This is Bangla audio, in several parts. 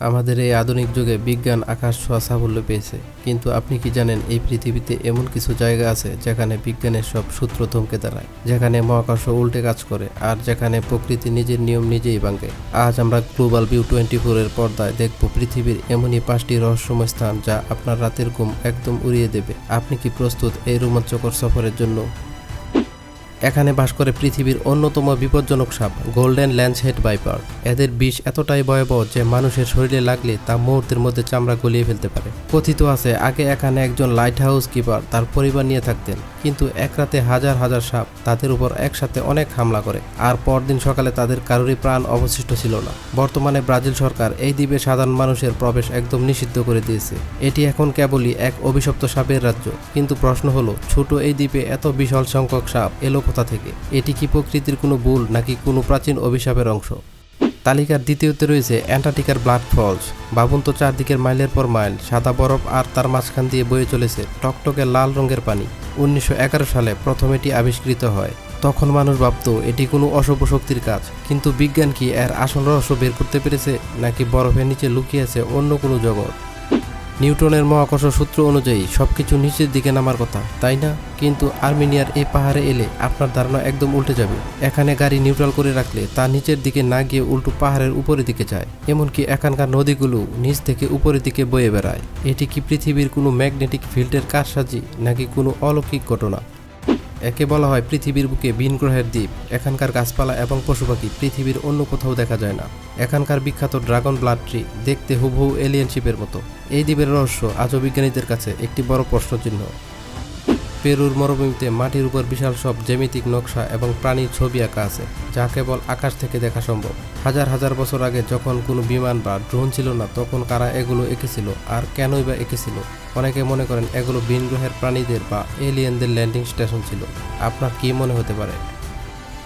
আমাদের এই আধুনিক যুগে বিজ্ঞান আকাশ ছোঁয়া সাফল্য পেয়েছে, কিন্তু আপনি কি জানেন এই পৃথিবীতে এমন কিছু জায়গা আছে যেখানে বিজ্ঞানের সব সূত্র থমকে দাঁড়ায়, যেখানে মহাকর্ষ উল্টে কাজ করে, আর যেখানে প্রকৃতি নিজের নিয়ম নিজেই ভাঙে। আজ আমরা গ্লোবাল ভিউ 24 এর পর্দায় দেখব পৃথিবীর এমনই 5টি রহস্যময় স্থান যা আপনার রাতের ঘুম একদম উড়িয়ে দেবে। আপনি কি প্রস্তুত এই রোমাঞ্চকর সফরের জন্য? এখানে বাস করে পৃথিবীর অন্যতম বিপজ্জনক সাপ গোল্ডেন ল্যান্সহেড ভাইপার। এদের বিষ এতটাই ভয়াবহ যে মানুষের শরীরে লাগলে তা মুহূর্তের মধ্যে চামড়া গলিয়ে ফেলতে পারে। কথিত আছে আগে এখানে একজন লাইট হাউস কিপার তার পরিবার নিয়ে থাকতেন, কিন্তু এক রাতে হাজার হাজার সাপ তাদের উপর একসাথে অনেক হামলা করে, আর পরদিন সকালে তাদের কারোরই প্রাণ অবশিষ্ট ছিল না। বর্তমানে ব্রাজিল সরকার এই দ্বীপে সাধারণ মানুষের প্রবেশ একদম নিষিদ্ধ করে দিয়েছে। এটি এখন কেবলই এক অভিশপ্ত সাপের রাজ্য। কিন্তু প্রশ্ন হলো, ছোট এই দ্বীপে এত বিশাল সংখ্যক সাপ এলো কোথা থেকে? এটি কি প্রকৃতির কোনো ভুল নাকি কোনো প্রাচীন অভিশাপের অংশ? তালিকার দ্বিতীয়তে রয়েছে অ্যান্টার্কটিকার ব্লাড ফলস। ভাবুন তো, চারদিকের মাইলের পর মাইল সাদা বরফ, আর তার মাঝখান দিয়ে বয়ে চলেছে টকটকে লাল রঙের পানি। 1911 সালে প্রথম এটি আবিষ্কৃত হয়। তখন মানুষ ভাবত এটি কোনো অশুভ শক্তির কাজ, কিন্তু বিজ্ঞান কি এর আসল রহস্য বের করতে পেরেছে, নাকি বরফের নিচে লুকিয়ে আছে অন্য কোনো জগৎ? নিউটনের মহাকর্ষ সূত্র অনুযায়ী সবকিছু নিচের দিকে নামার কথা, তাই না? কিন্তু আর্মেনিয়ার এই পাহাড়ে এলে আপনার ধারণা একদম উল্টে যাবে। এখানে গাড়ি নিউট্রাল করে রাখলে তা নিচের দিকে না গিয়ে উল্টো পাহাড়ের উপরের দিকে যায়। এমনকি এখানকার নদীগুলো নিচ থেকে উপরের দিকে বয়ে বেড়ায়। এটি কি পৃথিবীর কোনো ম্যাগনেটিক ফিল্ডের কারসাজি, নাকি কোনো অলৌকিক ঘটনা? একে বলা হয় পৃথিবীর বুকে ভিন গ্রহের দ্বীপ। এখানকার গাছপালা এবং পশু পাখি পৃথিবীর অন্য কোথাও দেখা যায় না। এখানকার বিখ্যাত ড্রাগন ব্লাড ট্রি দেখতে হুবহু এলিয়েন শিপের মতো। এই দ্বীপের রহস্য আজও বিজ্ঞানীদের কাছে একটি বড় প্রশ্নচিহ্ন। পেরুর মরুভূমিতে মাটির উপর বিশাল সব জ্যামিতিক নকশা এবং প্রাণীর ছবি আঁকা আছে, যা কেবল আকাশ থেকে দেখা সম্ভব। হাজার হাজার বছর আগে যখন কোনো বিমান বা ড্রোন ছিল না, তখন কারা এগুলো এঁকেছিল, আর কেনই বা এঁকেছিল? অনেকে মনে করেন এগুলো ভিন গ্রহের প্রাণীদের বা এলিয়েনদের ল্যান্ডিং স্টেশন ছিল। আপনার কি মনে হতে পারে?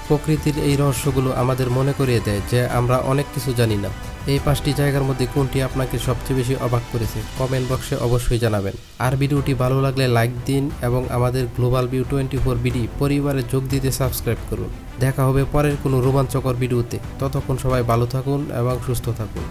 প্রকৃতির এই রহস্যগুলো আমাদের মনে করিয়ে দেয় যে আমরা অনেক কিছু জানি না। এই 5টি জায়গার মধ্যে কোনটি আপনাকে সবচেয়ে বেশি অবাক করেছে কমেন্ট বক্সে অবশ্যই জানাবেন। আর ভিডিওটি ভালো লাগলে লাইক দিন এবং আমাদের গ্লোবাল ভিউ 24 বিডি পরিবারে যোগ দিতে সাবস্ক্রাইব করুন। দেখা হবে পরের কোনো রোমাঞ্চকর ভিডিওতে। ততক্ষণ সবাই ভালো থাকুন এবং সুস্থ থাকুন।